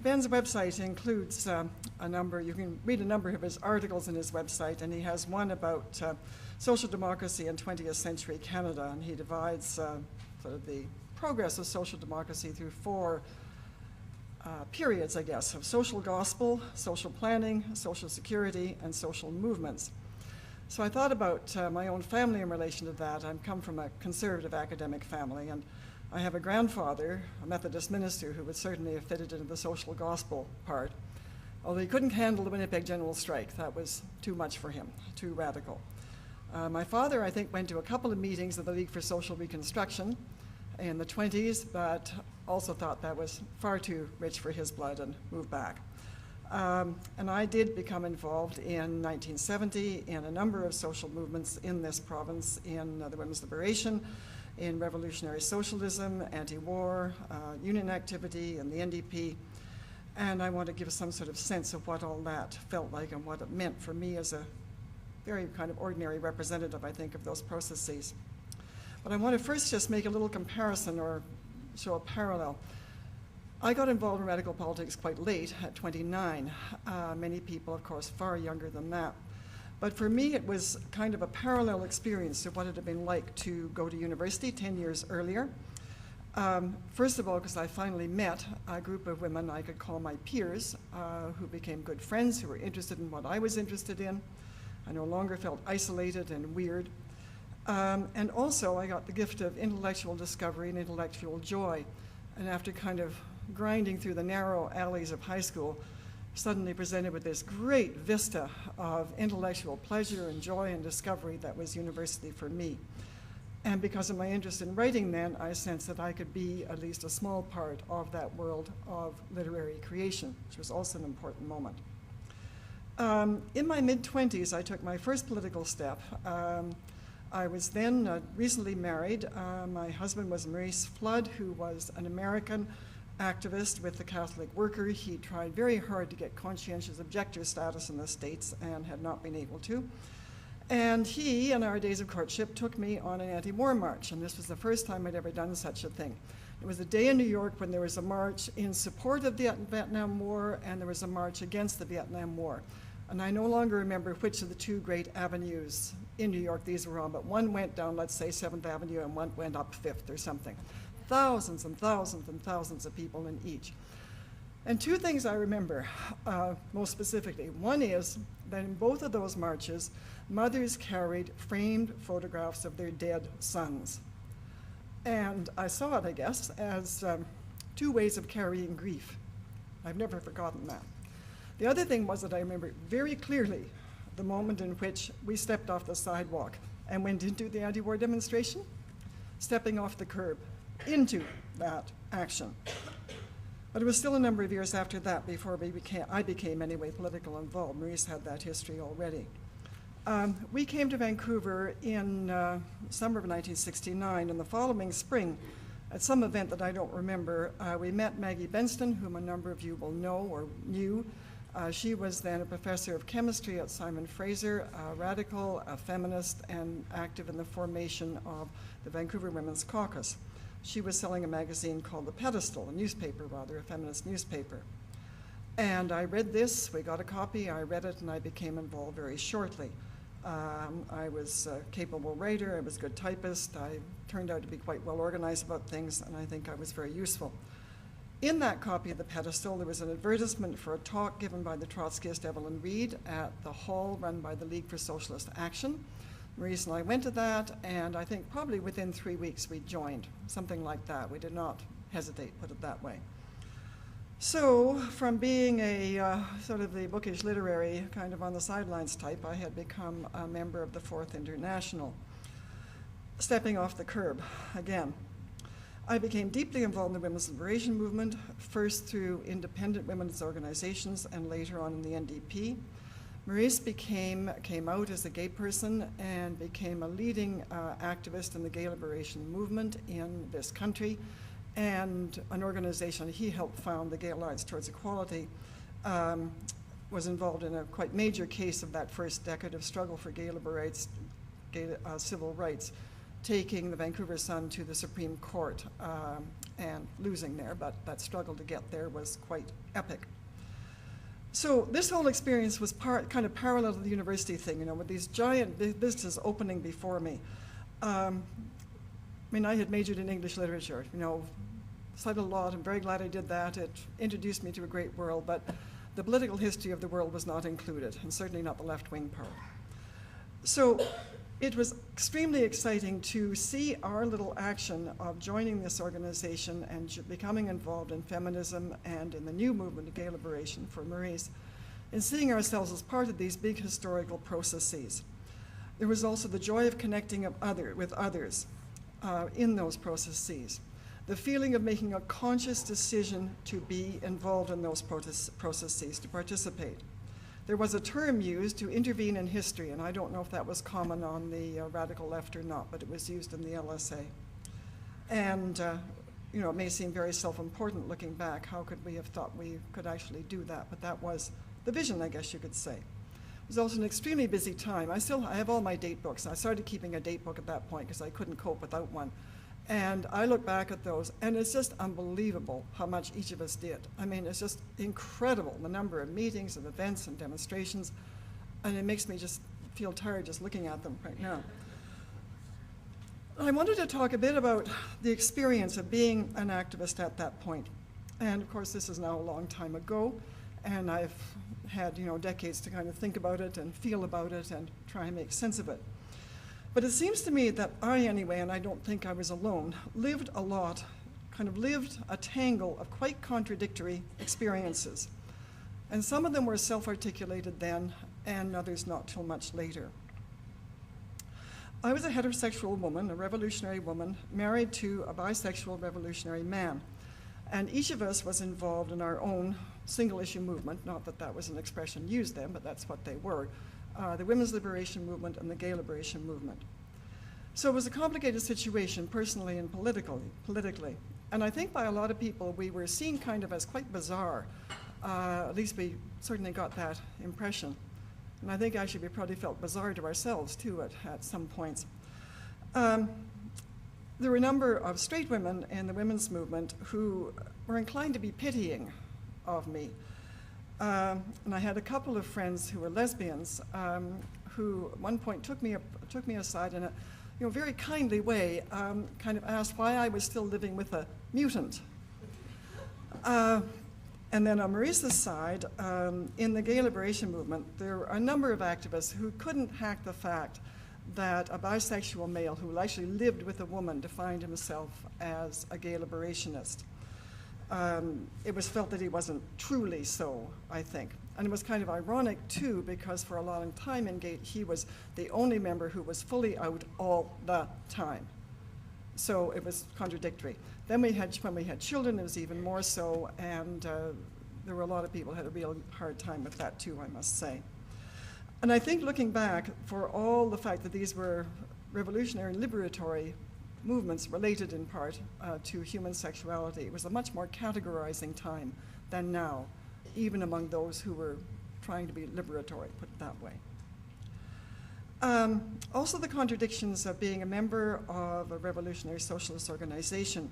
Ben's website includes a number, you can read a number of his articles in his website, and he has one about social democracy in 20th century Canada, and he divides sort of the progress of social democracy through four periods, I guess, of social gospel, social planning, social security, and social movements. So I thought about my own family in relation to that. I come from a conservative academic family, and I have a grandfather, a Methodist minister, who would certainly have fitted into the social gospel part, although he couldn't handle the Winnipeg General Strike. That was too much for him, too radical. My father, I think, went to a couple of meetings of the League for Social Reconstruction in the 20s, but also thought that was far too rich for his blood and moved back. And I did become involved in 1970 in a number of social movements in this province, in the women's liberation, in revolutionary socialism, anti-war, union activity, and the NDP. And I want to give some sort of sense of what all that felt like and what it meant for me as a very kind of ordinary representative, I think, of those processes. But I want to first just make a little comparison or show a parallel. I got involved in radical politics quite late, at 29. Many people, of course, far younger than that. But for me, it was kind of a parallel experience to what it had been like to go to university 10 years earlier. First of all, because I finally met a group of women I could call my peers, who became good friends, who were interested in what I was interested in. I no longer felt isolated and weird. And also, I got the gift of intellectual discovery and intellectual joy. And after kind of grinding through the narrow alleys of high school, suddenly presented with this great vista of intellectual pleasure and joy and discovery that was university for me. And because of my interest in writing then, I sensed that I could be at least a small part of that world of literary creation, which was also an important moment. In my mid-20s, I took my first political step. I was then recently married. My husband was Maurice Flood, who was an American activist with the Catholic Worker. He tried very hard to get conscientious objector status in the States and had not been able to. And he, in our days of courtship, took me on an anti-war march, and this was the first time I'd ever done such a thing. It was a day in New York when there was a march in support of the Vietnam War, and there was a march against the Vietnam War. And I no longer remember which of the two great avenues in New York these were on, but one went down, let's say, 7th Avenue, and one went up 5th or something. Thousands and thousands and thousands of people in each. And two things I remember most specifically. One is that in both of those marches, mothers carried framed photographs of their dead sons. And I saw it, I guess, as two ways of carrying grief. I've never forgotten that. The other thing was that I remember very clearly the moment in which we stepped off the sidewalk and went into the anti-war demonstration, stepping off the curb into that action. But it was still a number of years after that before I became anyway politically involved. Maurice had that history already. We came to Vancouver in summer of 1969, and the following spring, at some event that I don't remember, we met Maggie Benston, whom a number of you will know or knew. She was then a professor of chemistry at Simon Fraser, a radical, a feminist, and active in the formation of the Vancouver Women's Caucus. She was selling a magazine called The Pedestal, a newspaper rather, a feminist newspaper. And I read this, we got a copy, I read it, and I became involved very shortly. I was a capable writer, I was a good typist, I turned out to be quite well organized about things, and I think I was very useful. In that copy of The Pedestal, there was an advertisement for a talk given by the Trotskyist Evelyn Reed at the hall run by the League for Socialist Action. Maurice and I went to that, and I think probably within 3 weeks we joined, something like that. We did not hesitate, put it that way. So from being a sort of the bookish literary kind of on the sidelines type, I had become a member of the Fourth International, stepping off the curb again. I became deeply involved in the women's liberation movement, first through independent women's organizations and later on in the NDP. Maurice came out as a gay person and became a leading activist in the gay liberation movement in this country, and an organization he helped found, the Gay Alliance Towards Equality, was involved in a quite major case of that first decade of struggle for gay civil rights, taking the Vancouver Sun to the Supreme Court and losing there, but that struggle to get there was quite epic. So this whole experience was kind of parallel to the university thing, with these giant vistas opening before me. I mean, I had majored in English literature, studied a lot. I'm very glad I did that. It introduced me to a great world, but the political history of the world was not included, and certainly not the left-wing part. So it was extremely exciting to see our little action of joining this organization and becoming involved in feminism and in the new movement of gay liberation for Maurice, and seeing ourselves as part of these big historical processes. There was also the joy of connecting with others in those processes. The feeling of making a conscious decision to be involved in those processes, to participate. There was a term used, to intervene in history, and I don't know if that was common on the radical left or not, but it was used in the LSA. And it may seem very self-important looking back. How could we have thought we could actually do that? But that was the vision, I guess you could say. It was also an extremely busy time. I have all my date books. I started keeping a date book at that point because I couldn't cope without one. And I look back at those, and it's just unbelievable how much each of us did. I mean, it's just incredible, the number of meetings and events and demonstrations, and it makes me just feel tired just looking at them right now. I wanted to talk a bit about the experience of being an activist at that point. And of course, this is now a long time ago, and I've had, decades to kind of think about it and feel about it and try and make sense of it. But it seems to me that I, anyway, and I don't think I was alone, lived a tangle of quite contradictory experiences. And some of them were self-articulated then, and others not till much later. I was a heterosexual woman, a revolutionary woman, married to a bisexual revolutionary man. And each of us was involved in our own single-issue movement, not that that was an expression used then, but that's what they were. The women's liberation movement and the gay liberation movement. So it was a complicated situation, personally and politically. And I think by a lot of people, we were seen kind of as quite bizarre. At least we certainly got that impression. And I think actually we probably felt bizarre to ourselves, too, at some points. There were a number of straight women in the women's movement who were inclined to be pitying of me. And I had a couple of friends who were lesbians who at one point took me aside in a very kindly way, kind of asked why I was still living with a mutant. And then on Maurice's side, in the gay liberation movement, there were a number of activists who couldn't hack the fact that a bisexual male who actually lived with a woman defined himself as a gay liberationist. It was felt that he wasn't truly so, I think. And it was kind of ironic, too, because for a long time in gay, he was the only member who was fully out all the time. So it was contradictory. Then when we had children, it was even more so, and there were a lot of people who had a real hard time with that, too, I must say. And I think looking back, for all the fact that these were revolutionary and liberatory movements related in part to human sexuality, it was a much more categorizing time than now, even among those who were trying to be liberatory, put it that way. Also the contradictions of being a member of a revolutionary socialist organization.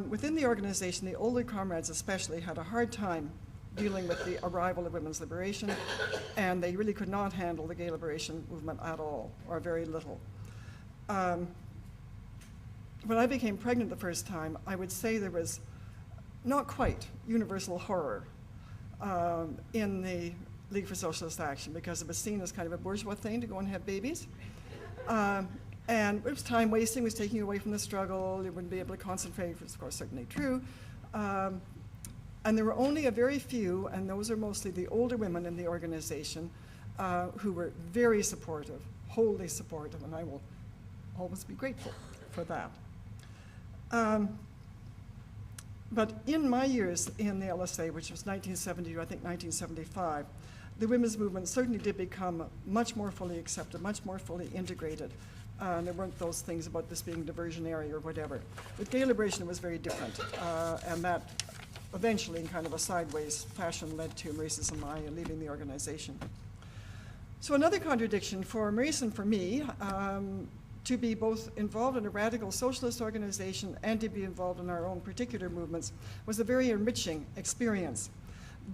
Within the organization, the older comrades especially had a hard time dealing with the arrival of women's liberation, and they really could not handle the gay liberation movement at all, or very little. When I became pregnant the first time, I would say there was not quite universal horror in the League for Socialist Action, because it was seen as kind of a bourgeois thing to go and have babies. And it was time wasting, it was taking you away from the struggle, you wouldn't be able to concentrate, which is of course certainly true. And there were only a very few, and those are mostly the older women in the organization, who were very supportive, wholly supportive, and I will always be grateful for that. But in my years in the LSA, which was 1970 to I think 1975, the women's movement certainly did become much more fully accepted, much more fully integrated. There weren't those things about this being diversionary or whatever. With gay liberation, it was very different, and that eventually, in kind of a sideways fashion, led to Maurice and I leaving the organization. So another contradiction for Maurice and for me, to be both involved in a radical socialist organization and to be involved in our own particular movements was a very enriching experience.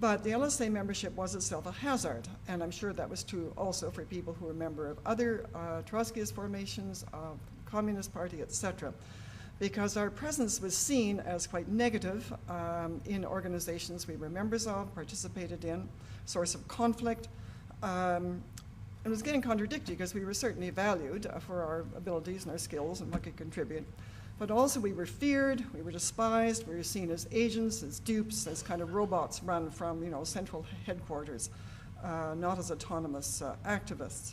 But the LSA membership was itself a hazard, and I'm sure that was true also for people who were a member of other Trotskyist formations, Communist Party, etc., because our presence was seen as quite negative in organizations we were members of, participated in, source of conflict. It was getting contradictory because we were certainly valued for our abilities and our skills and what could contribute. But also we were feared, we were despised, we were seen as agents, as dupes, as kind of robots run from, central headquarters, not as autonomous activists.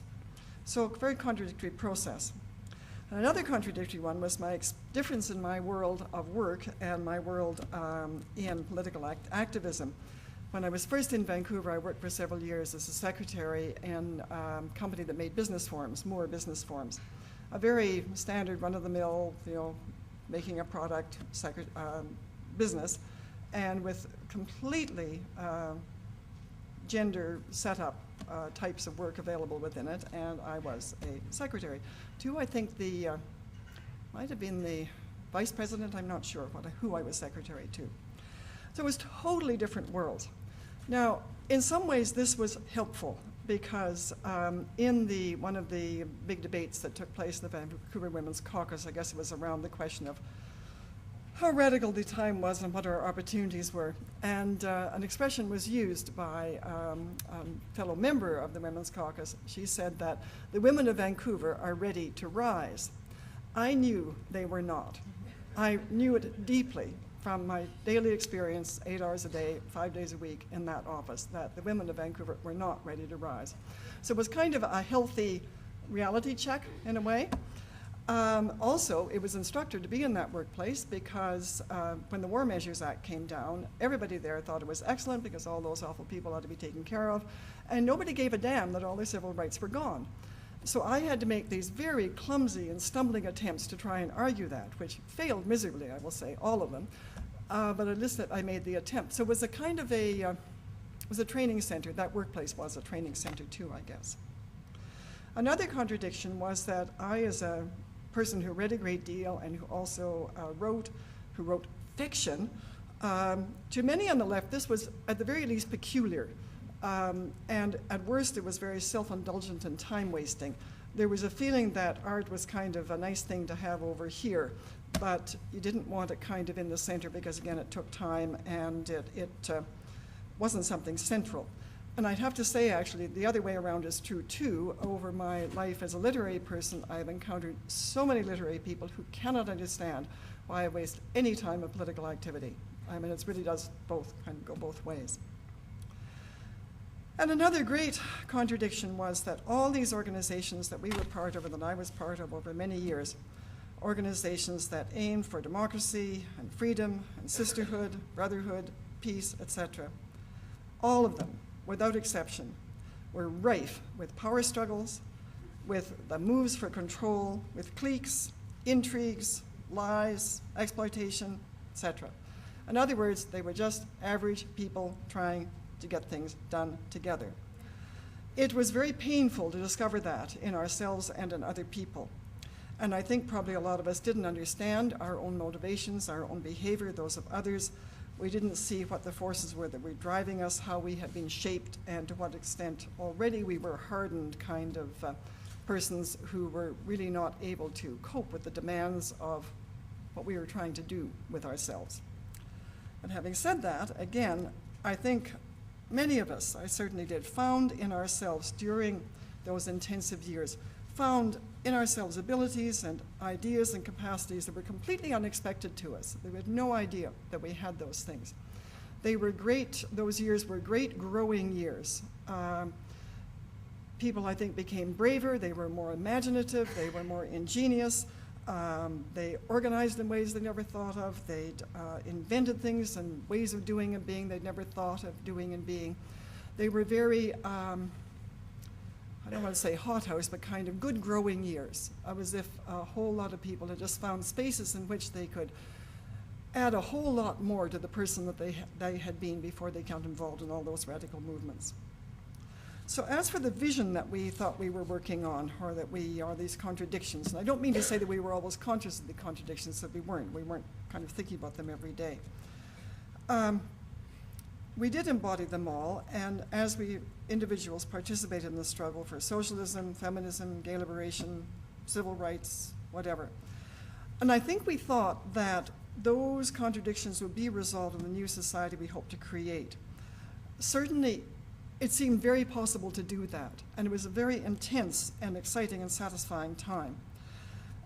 So a very contradictory process. Another contradictory one was my difference in my world of work and my world in political activism. When I was first in Vancouver, I worked for several years as a secretary in a company that made business forms, Moore Business Forms. A very standard run-of-the-mill, making a product business, and with completely gender setup types of work available within it, and I was a secretary. I think might have been the vice president, I'm not sure who I was secretary to. So it was totally different worlds. Now, in some ways this was helpful because in one of the big debates that took place in the Vancouver Women's Caucus, I guess it was around the question of how radical the time was and what our opportunities were. And an expression was used by a fellow member of the Women's Caucus. She said that the women of Vancouver are ready to rise. I knew they were not. I knew it deeply from my daily experience, 8 hours a day, 5 days a week in that office, that the women of Vancouver were not ready to rise. So it was kind of a healthy reality check in a way. Also, it was instructive to be in that workplace because when the War Measures Act came down, everybody there thought it was excellent because all those awful people ought to be taken care of, and nobody gave a damn that all their civil rights were gone. So I had to make these very clumsy and stumbling attempts to try and argue that, which failed miserably, I will say, all of them. But at least that I made the attempt. So it was a kind of it was a training center. That workplace was a training center too, I guess. Another contradiction was that I, as a person who read a great deal and who also wrote fiction, to many on the left, this was at the very least peculiar. And at worst, it was very self-indulgent and time-wasting. There was a feeling that art was kind of a nice thing to have over here, but you didn't want it kind of in the center because, again, it took time and it wasn't something central. And I'd have to say, actually, the other way around is true, too. Over my life as a literary person, I've encountered so many literary people who cannot understand why I waste any time of political activity. I mean, it really does kind of go both ways. And another great contradiction was that all these organizations that we were part of and that I was part of over many years, organizations that aimed for democracy and freedom and sisterhood, brotherhood, peace, etc., all of them, without exception, were rife with power struggles, with the moves for control, with cliques, intrigues, lies, exploitation, etc. In other words, they were just average people trying to get things done together. It was very painful to discover that in ourselves and in other people. And I think probably a lot of us didn't understand our own motivations, our own behavior, those of others. We didn't see what the forces were that were driving us, how we had been shaped, and to what extent already we were hardened kind of persons who were really not able to cope with the demands of what we were trying to do with ourselves. And having said that, again, I think many of us, I certainly did, found in ourselves during those intensive years, found in ourselves abilities and ideas and capacities that were completely unexpected to us. We had no idea that we had those things. They were great, those years were great growing years. People, I think, became braver, they were more imaginative, they were more ingenious, they organized in ways they never thought of, they'd invented things and ways of doing and being they'd never thought of doing and being. They were very, I don't want to say hothouse, but kind of good growing years, as if a whole lot of people had just found spaces in which they could add a whole lot more to the person that they had been before they got involved in all those radical movements. So as for the vision that we thought we were working on, or that we are these contradictions, and I don't mean to say that we were always conscious of the contradictions, that we weren't. We weren't kind of thinking about them every day. We did embody them all, and as we individuals participated in the struggle for socialism, feminism, gay liberation, civil rights, whatever. And I think we thought that those contradictions would be resolved in the new society we hope to create. Certainly, it seemed very possible to do that, and it was a very intense and exciting and satisfying time.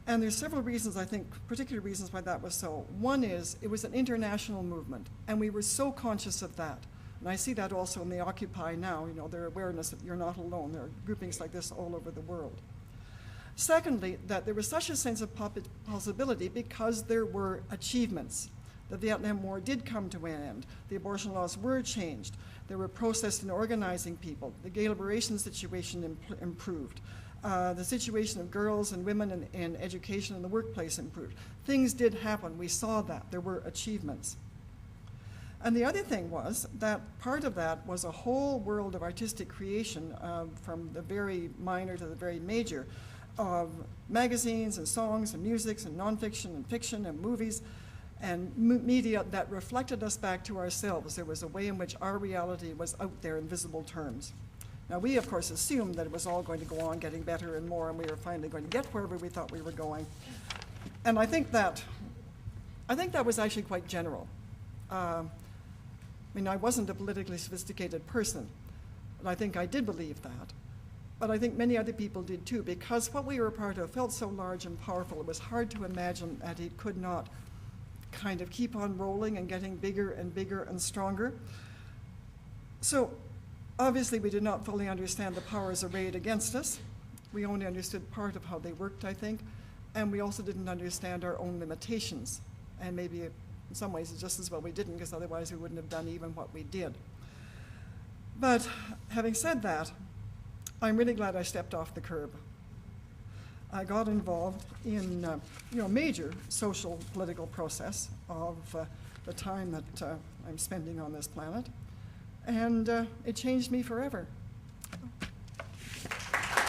And there's several reasons, I think, particular reasons why that was so. One is it was an international movement, and we were so conscious of that. And I see that also in the Occupy now, you know, their awareness that you're not alone. There are groupings like this all over the world. Secondly, that there was such a sense of possibility because there were achievements. The Vietnam War did come to an end. The abortion laws were changed. There were protests and organizing people. The gay liberation situation improved. The situation of girls and women in education and the workplace improved. Things did happen. We saw that. There were achievements. And the other thing was that part of that was a whole world of artistic creation, from the very minor to the very major, of magazines and songs and musics and nonfiction and fiction and movies and media that reflected us back to ourselves. There was a way in which our reality was out there in visible terms. Now, we, of course, assumed that it was all going to go on getting better and more, and we were finally going to get wherever we thought we were going. And I think that was actually quite general. I mean, I wasn't a politically sophisticated person, but I think I did believe that. But I think many other people did too, because what we were a part of felt so large and powerful, it was hard to imagine that it could not kind of keep on rolling and getting bigger and stronger. So obviously we did not fully understand the powers arrayed against us. We only understood part of how they worked, I think, and we also didn't understand our own limitations. And maybe in some ways it's just as well we didn't, because otherwise we wouldn't have done even what we did. But having said that, I'm really glad I stepped off the curb. I got involved in a major social political process of the time that I'm spending on this planet, and it changed me forever.